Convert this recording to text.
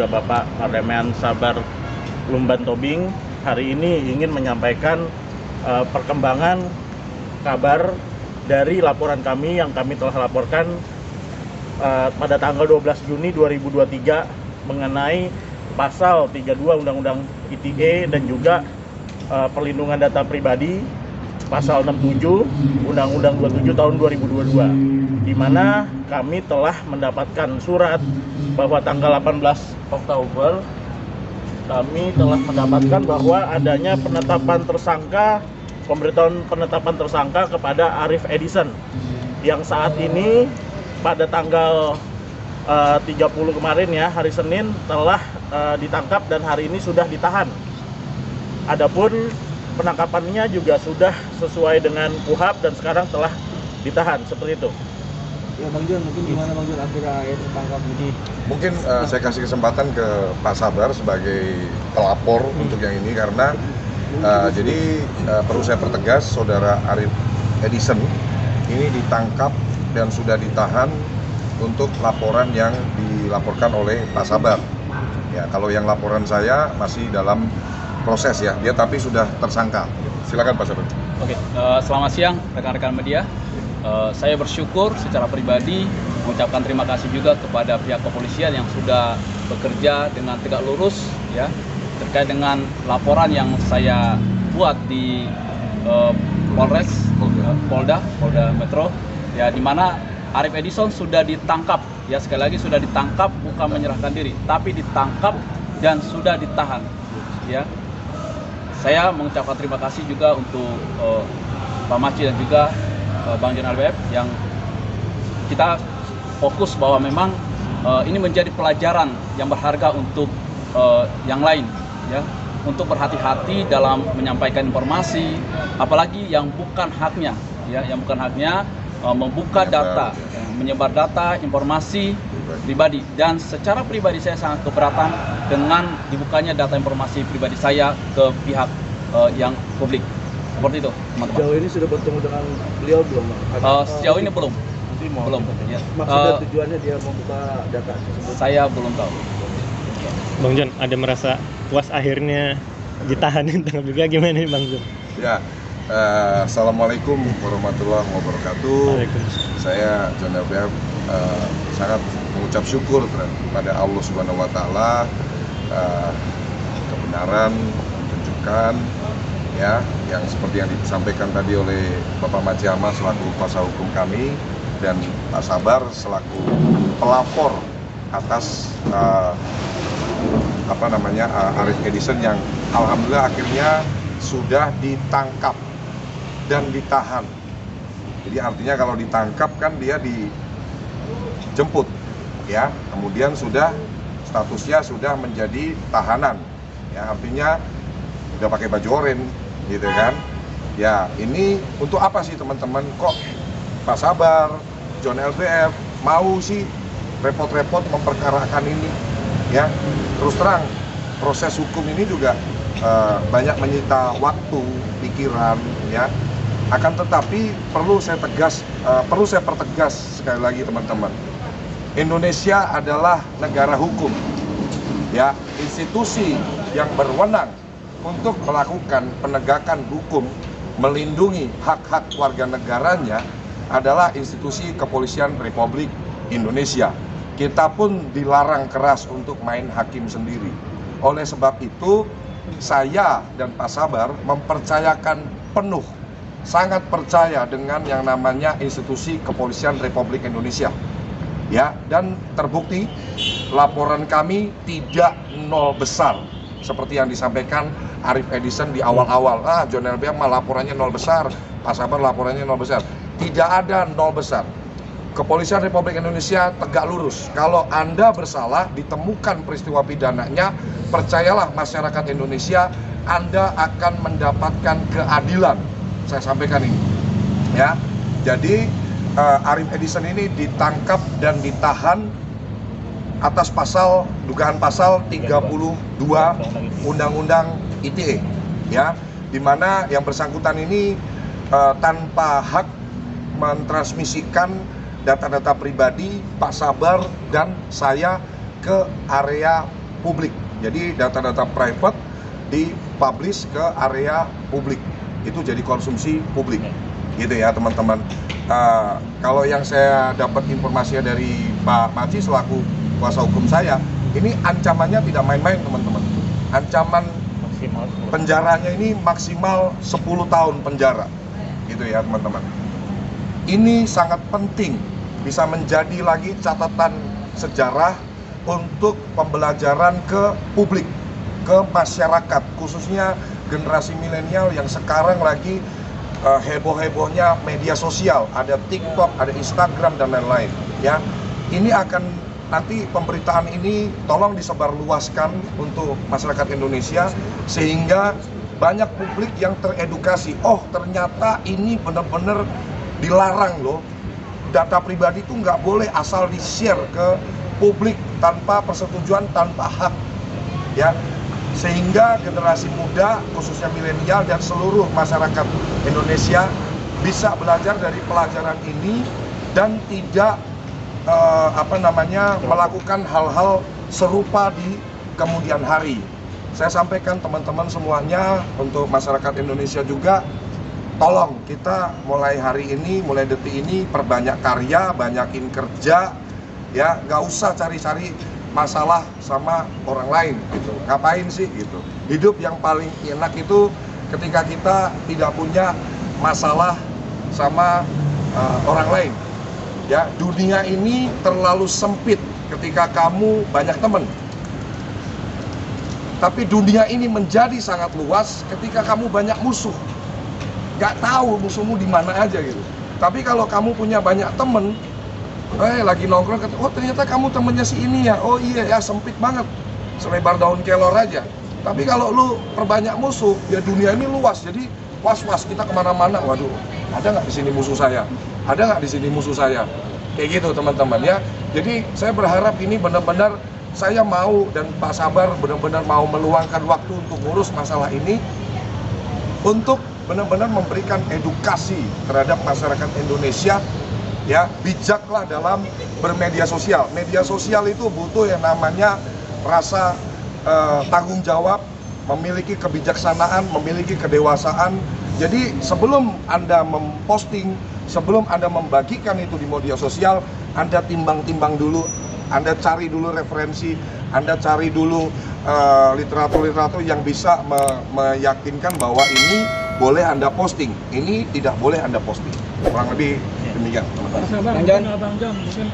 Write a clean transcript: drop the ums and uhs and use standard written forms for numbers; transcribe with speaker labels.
Speaker 1: juga Bapak Parlemen Sabar Lumban Tobing hari ini ingin menyampaikan perkembangan kabar dari laporan kami yang kami telah laporkan pada tanggal 12 Juni 2023 mengenai pasal 32 Undang-Undang ITE dan juga perlindungan data pribadi, pasal 67 Undang-Undang 27 tahun 2022, di mana kami telah mendapatkan surat bahwa tanggal 18 Oktober kami telah mendapatkan bahwa adanya pemberitahuan penetapan tersangka kepada Arif Edison yang saat ini pada tanggal 30 kemarin ya, hari Senin telah ditangkap dan hari ini sudah ditahan. Adapun penangkapannya juga sudah sesuai dengan KUHP dan sekarang telah ditahan, seperti itu.
Speaker 2: Ya Bang Jon, mungkin gimana Bang Jon akhirnya tertangkap ini?
Speaker 3: Mungkin saya kasih kesempatan ke Pak Sabar sebagai pelapor untuk yang ini karena jadi perlu saya pertegas, Saudara Arif Edison ini ditangkap dan sudah ditahan untuk laporan yang dilaporkan oleh Pak Sabar. Ya, kalau yang laporan saya masih dalam proses ya, dia tapi sudah tersangka. Silakan Pak Sabar.
Speaker 4: Oke, selamat siang rekan-rekan media. Saya bersyukur secara pribadi mengucapkan terima kasih juga kepada pihak kepolisian yang sudah bekerja dengan tegak lurus ya terkait dengan laporan yang saya buat di Polda Metro ya, di mana Arif Edison sudah ditangkap ya, sekali lagi sudah ditangkap, bukan menyerahkan diri tapi ditangkap dan sudah ditahan ya. Saya mengucapkan terima kasih juga untuk Pak Maci dan juga Bang Jon LBF yang kita fokus bahwa memang ini menjadi pelajaran yang berharga untuk yang lain ya, untuk berhati-hati dalam menyampaikan informasi apalagi yang bukan haknya ya, yang bukan haknya membuka data, menyebar data informasi pribadi. Dan secara pribadi saya sangat keberatan dengan dibukanya data informasi pribadi saya ke pihak yang publik. Seperti itu, teman-teman.
Speaker 2: Sejauh ini sudah bertemu dengan beliau belum?
Speaker 4: Sejauh ini belum. Belum. Ya.
Speaker 2: Maksudnya tujuannya dia membuka data tersebut?
Speaker 4: Saya belum tahu.
Speaker 5: Bang Jon, ada merasa puas akhirnya ditahan ditangkap juga, gimana nih Bang Jon?
Speaker 3: Ya, Assalamualaikum warahmatullahi wabarakatuh. Saya Jon LBF sangat mengucap syukur kepada Allah Subhanahu Wa Taala, kebenaran ditunjukkan ya, yang seperti yang disampaikan tadi oleh Bapak Maci Ahmad selaku kuasa hukum kami dan Pak Sabar selaku pelapor atas Arif Edison yang alhamdulillah akhirnya sudah ditangkap dan ditahan. Jadi artinya kalau ditangkap kan dia dijemput ya, kemudian statusnya sudah menjadi tahanan ya, artinya udah pakai baju oranye gitu kan ya. Ini untuk apa sih teman-teman, kok Pak Sabar, Jon LBF mau sih repot-repot memperkarakan ini ya? Terus terang proses hukum ini juga banyak menyita waktu, pikiran ya. Akan tetapi perlu saya pertegas sekali lagi teman-teman, Indonesia adalah negara hukum ya. Institusi yang berwenang untuk melakukan penegakan hukum, melindungi hak-hak warga negaranya adalah institusi Kepolisian Republik Indonesia. Kita pun dilarang keras untuk main hakim sendiri. Oleh sebab itu, saya dan Pak Sabar mempercayakan penuh, sangat percaya dengan yang namanya institusi Kepolisian Republik Indonesia. Ya, dan terbukti laporan kami tidak nol besar seperti yang disampaikan Arif Edison di awal-awal. Jon LBF mah laporannya nol besar, Pak Sabar laporannya nol besar. Tidak ada nol besar. Kepolisian Republik Indonesia tegak lurus. Kalau Anda bersalah, ditemukan peristiwa pidananya, percayalah masyarakat Indonesia, Anda akan mendapatkan keadilan. Saya sampaikan ini. Ya. Jadi Arif Edison ini ditangkap dan ditahan atas dugaan pasal 32 Undang-Undang ITE ya, di mana yang bersangkutan ini tanpa hak mentransmisikan data-data pribadi Pak Sabar dan saya ke area publik. Jadi data-data private dipublish ke area publik. Itu jadi konsumsi publik. Gitu ya teman-teman. Kalau yang saya dapat informasinya dari Pak Maci selaku kuasa hukum saya, ini ancamannya tidak main-main teman-teman. Ancaman
Speaker 1: Maksimal 10.
Speaker 3: penjaranya ini maksimal 10 tahun penjara. Gitu ya teman-teman. Ini sangat penting, bisa menjadi lagi catatan sejarah untuk pembelajaran ke publik, ke masyarakat, khususnya generasi milenial yang sekarang lagi heboh-hebohnya media sosial, ada TikTok, ada Instagram dan lain-lain. Ya, ini akan nanti pemberitaan ini tolong disebarluaskan untuk masyarakat Indonesia sehingga banyak publik yang teredukasi. Oh, ternyata ini benar-benar dilarang loh. Data pribadi itu nggak boleh asal di-share ke publik tanpa persetujuan, tanpa hak. Ya, sehingga generasi muda khususnya milenial dan seluruh masyarakat Indonesia bisa belajar dari pelajaran ini dan tidak melakukan hal-hal serupa di kemudian hari. Saya sampaikan teman-teman semuanya, untuk masyarakat Indonesia juga, tolong kita mulai hari ini, mulai detik ini perbanyak karya, banyakin kerja, ya nggak usah cari-cari masalah sama orang lain gitu. Ngapain sih gitu? Hidup yang paling enak itu ketika kita tidak punya masalah sama orang lain. Ya, dunia ini terlalu sempit ketika kamu banyak teman. Tapi dunia ini menjadi sangat luas ketika kamu banyak musuh. Gak tahu musuhmu di mana aja gitu. Tapi kalau kamu punya banyak teman, lagi nongkrong, oh ternyata kamu temennya si ini ya, oh iya ya, sempit banget, selebar daun kelor aja. Tapi kalau lu perbanyak musuh, ya dunia ini luas, jadi was-was kita kemana-mana. Waduh, ada nggak di sini musuh saya? Ada nggak di sini musuh saya? Kayak gitu teman-teman ya. Jadi saya berharap ini benar-benar saya mau, dan Pak Sabar benar-benar mau meluangkan waktu untuk ngurus masalah ini, untuk benar-benar memberikan edukasi terhadap masyarakat Indonesia. Ya, bijaklah dalam bermedia sosial. Media sosial itu butuh yang namanya rasa tanggung jawab, memiliki kebijaksanaan, memiliki kedewasaan. Jadi sebelum Anda memposting, sebelum Anda membagikan itu di media sosial, Anda timbang-timbang dulu, Anda cari dulu referensi, Anda cari dulu literatur-literatur yang bisa meyakinkan bahwa ini boleh Anda posting, ini tidak boleh Anda posting. Kurang lebih demikian.
Speaker 2: Bang John, mungkin